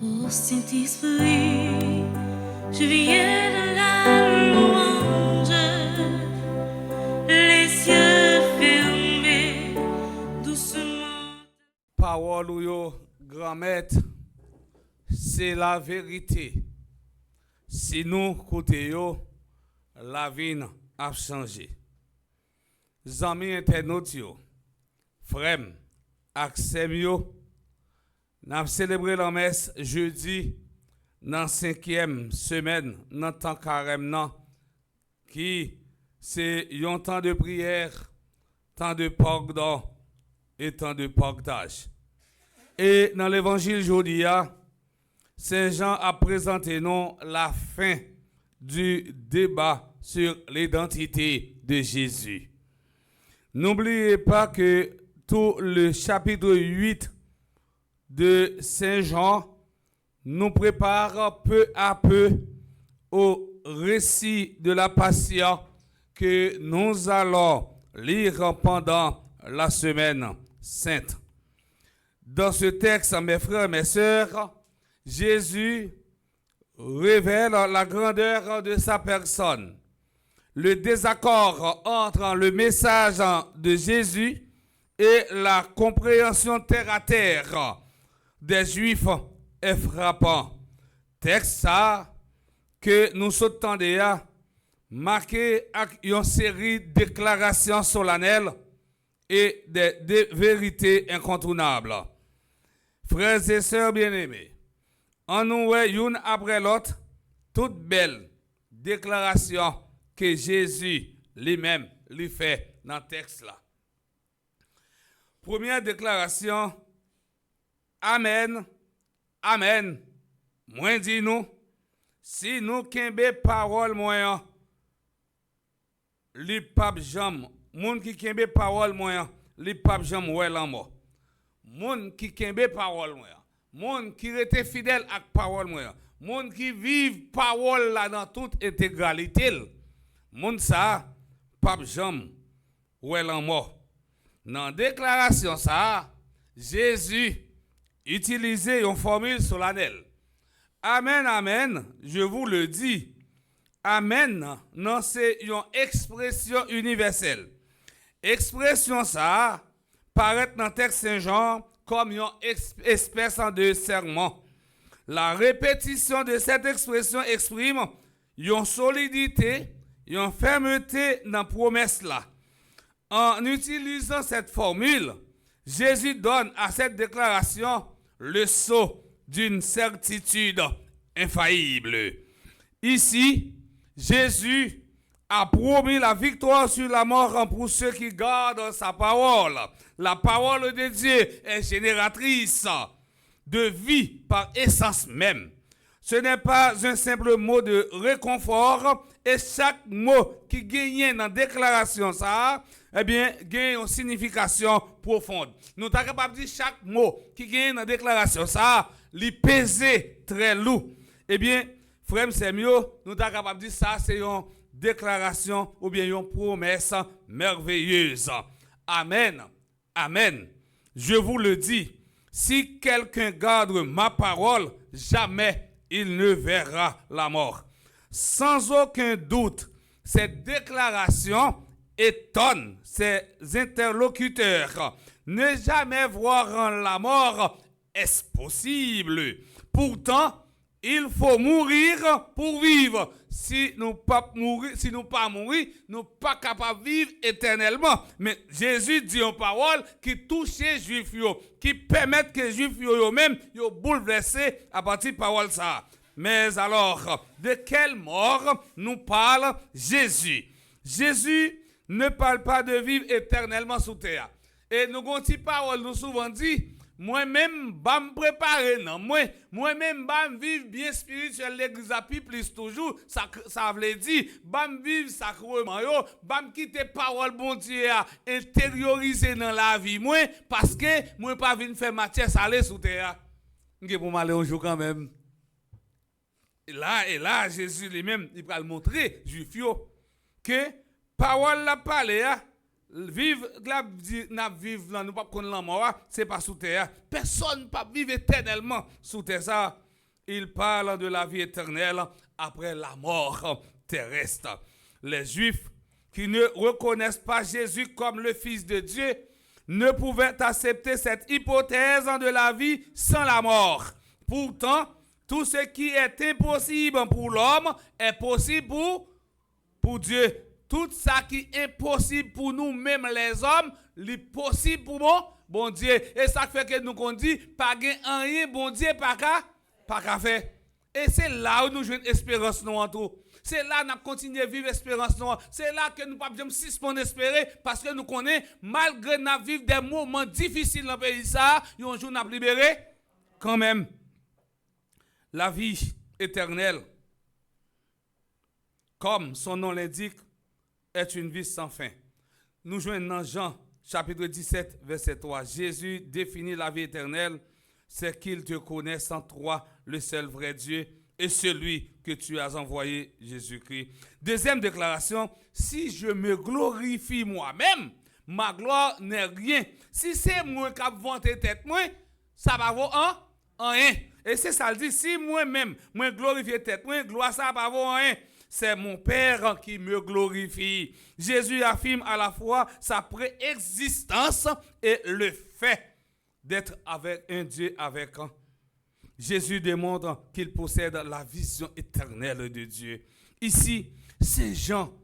Ô Saint-Esprit, je viens de la louange, les yeux fermés, doucement. Parole ou yo, grand-maître, c'est la vérité. Si nous côté yo, la vie a changé. Zami internautes yo, frère, accès yo, n'a célébré la messe jeudi dans 5e semaine dans temps carême nan, qui c'est un temps de prière, temps de pardon et temps de partage. Et dans l'évangile aujourd'hui, Saint Jean a présenté nous la fin du débat sur l'identité de Jésus. N'oubliez pas que tout le chapitre 8 de Saint Jean nous prépare peu à peu au récit de la Passion que nous allons lire pendant la semaine sainte. Dans ce texte, mes frères, mes sœurs, Jésus révèle la grandeur de sa personne. Le désaccord entre le message de Jésus et la compréhension terre à terre des Juifs est frappant. Texte ça que nous sautons déjà marqué avec une série de déclarations solennelles et de vérités incontournables. Frères et sœurs bien-aimés, en nous voit une après l'autre toute belle déclaration que Jésus lui-même lui fait dans le texte là. Première déclaration, Amen, Amen. Moi dis nous, si nous kembe parole moyen, li pape jam, moun qui kembe parole moyen, li pape jam wè lan mort. Moun qui kembe parole moyen, moun qui rete fidèle à parole moyen, moun qui vive parole là dans toute intégralité, moun ça pape jam wè lan mort. Dans déclaration ça, Jésus utilisait une formule solennelle. Amen, amen, je vous le dis. Amen, non, c'est une expression universelle. Expression ça paraît dans le texte Saint Jean comme une espèce de serment. La répétition de cette expression exprime une solidité, une fermeté dans la promesse là. En utilisant cette formule, Jésus donne à cette déclaration le sceau d'une certitude infaillible. Ici, Jésus a promis la victoire sur la mort pour ceux qui gardent sa parole. La parole de Dieu est génératrice de vie par essence même. Ce n'est pas un simple mot de réconfort et chaque mot qui gagne dans la déclaration ça, eh bien, gagne une signification profonde. Nous sommes capables de dire chaque mot qui gagne dans la déclaration ça, li pèse très lourd. Eh bien, frère, c'est mieux, nous sommes capables de dire ça, c'est une déclaration ou bien une promesse merveilleuse. Amen. Amen. Je vous le dis, si quelqu'un garde ma parole, jamais il ne verra la mort. Sans aucun doute, cette déclaration étonne ses interlocuteurs. Ne jamais voir la mort, est-ce possible? Pourtant, il faut mourir pour vivre. Si nous pas mourir, nous pas capables de vivre éternellement. Mais Jésus dit une parole qui touche les Juifs, qui permet que les Juifs eux-mêmes soient bouleversés à partir de parole ça. Mais alors, de quelle mort nous parle Jésus? Jésus ne parle pas de vivre éternellement sous terre. Et nous avons une parole, nous souvent dit, moi-même, je me préparer, non. Moi-même, je me vivre bien spirituel, l'église à plus toujours, ça veut dire, je me vivre sacrement, je me quitter parole, bon Dieu, intérioriser dans la vie, moi, parce que moi, pas venir faire matière salée sous terre. Je pour m'aller un jour quand même. Et là, Jésus lui-même, il va le montrer, juif, que parole la parler, vivre la vivre nous pas connaître la mort, c'est pas sous terre. Personne pas vivre éternellement sous terre ça. il parle de la vie éternelle après la mort terrestre. Les Juifs qui ne reconnaissent pas Jésus comme le Fils de Dieu ne pouvaient accepter cette hypothèse de la vie sans la mort. Pourtant, tout ce qui est impossible pour l'homme est possible pour Dieu. Tout ça qui est impossible pour nous-mêmes les hommes, est possible pour bon Dieu. Et ça fait que nous on dit, pas rien, bon Dieu, pas qu'à faire. Et c'est là où nous jouons espérance nous en tout. C'est là que nous continuons à vivre l'espérance noire. C'est là que nous ne pouvons pas suspendre d'espérer parce que nous connaissons, malgré nous vivre des moments difficiles dans le pays, ça, un jour nous avons libéré quand même. La vie éternelle, comme son nom l'indique, est une vie sans fin. Nous joignons dans Jean, chapitre 17, verset 3. Jésus définit la vie éternelle, c'est qu'il te connaisse en toi, le seul vrai Dieu, et celui que tu as envoyé, Jésus-Christ. Deuxième déclaration, si je me glorifie moi-même, ma gloire n'est rien. Si c'est moi qui ai vanté tête, moi, ça va vaut rien. Et c'est ça, le dit, si moi-même, moi glorifie tête, moi, gloire, ça va vaut rien. C'est mon Père qui me glorifie. Jésus affirme à la fois sa préexistence et le fait d'être avec un Dieu avec un. Jésus démontre qu'il possède la vision éternelle de Dieu. Ici, Saint Jean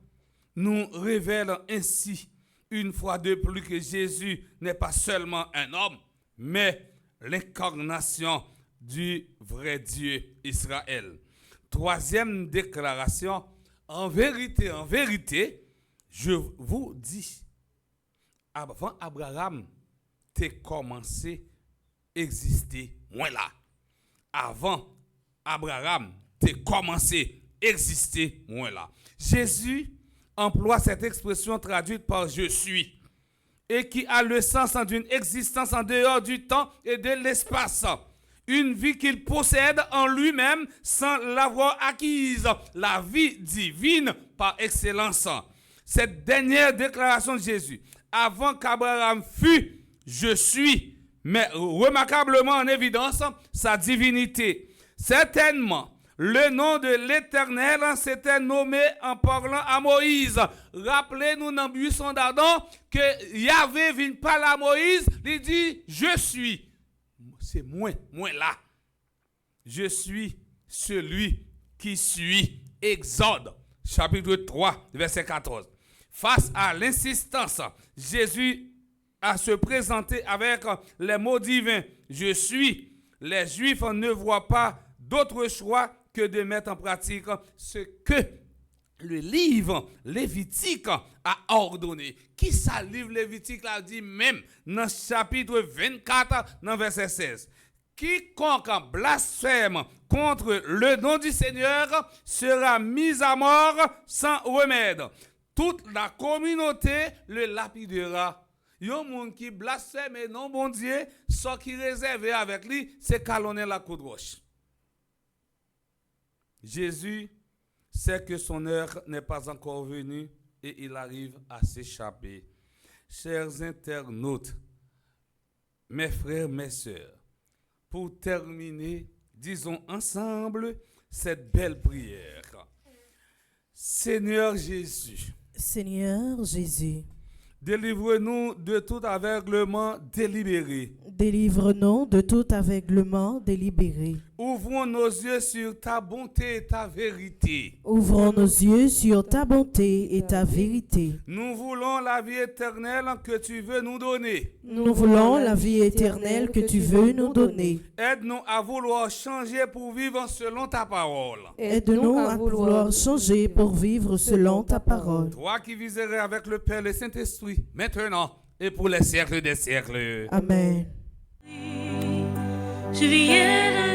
nous révèle ainsi une fois de plus que Jésus n'est pas seulement un homme, mais l'incarnation du vrai Dieu Israël. Troisième déclaration, en vérité, je vous dis, avant Abraham t'es commencé à exister, moi là. Avant Abraham t'es commencé à exister, moi là. Jésus emploie cette expression traduite par je suis et qui a le sens d'une existence en dehors du temps et de l'espace. Une vie qu'il possède en lui-même sans l'avoir acquise, la vie divine par excellence. Cette dernière déclaration de Jésus, avant qu'Abraham fût, je suis, met remarquablement en évidence sa divinité. Certainement, le nom de l'Éternel s'était nommé en parlant à Moïse. Rappelez-nous dans le buisson d'Adam que Yahvé vient parler à Moïse, il dit, je suis. C'est moi là. Je suis celui qui suis. Exode, chapitre 3, verset 14. Face à l'insistance, Jésus a se présenter avec les mots divins. Je suis. Les Juifs ne voient pas d'autre choix que de mettre en pratique ce que le livre Lévitique a ordonné. Qui ça, livre Lévitique là dit même dans chapitre 24, dans verset 16. Quiconque blasphème contre le nom du Seigneur sera mis à mort sans remède. Toute la communauté le lapidera. Yon moun qui blasphème et non bon Dieu, ce qui réservé avec lui, c'est calonner la coup de roche. Jésus sait que son heure n'est pas encore venue et il arrive à s'échapper. Chers internautes, mes frères, mes sœurs, pour terminer, disons ensemble cette belle prière. Seigneur Jésus, délivre-nous de tout aveuglement délibéré. Délivre-nous de tout aveuglement délibéré. Ouvrons nos yeux sur ta bonté et ta vérité. Ouvrons nos yeux sur ta bonté et ta vérité. Nous voulons la vie éternelle que tu veux nous donner. Nous voulons la vie éternelle que tu veux nous donner. Aide-nous à vouloir changer pour vivre selon ta parole. Aide-nous à vouloir changer pour vivre selon ta parole. Toi qui viserais avec le Père et le Saint-Esprit, maintenant et pour les siècles des siècles. Amen. Je viens de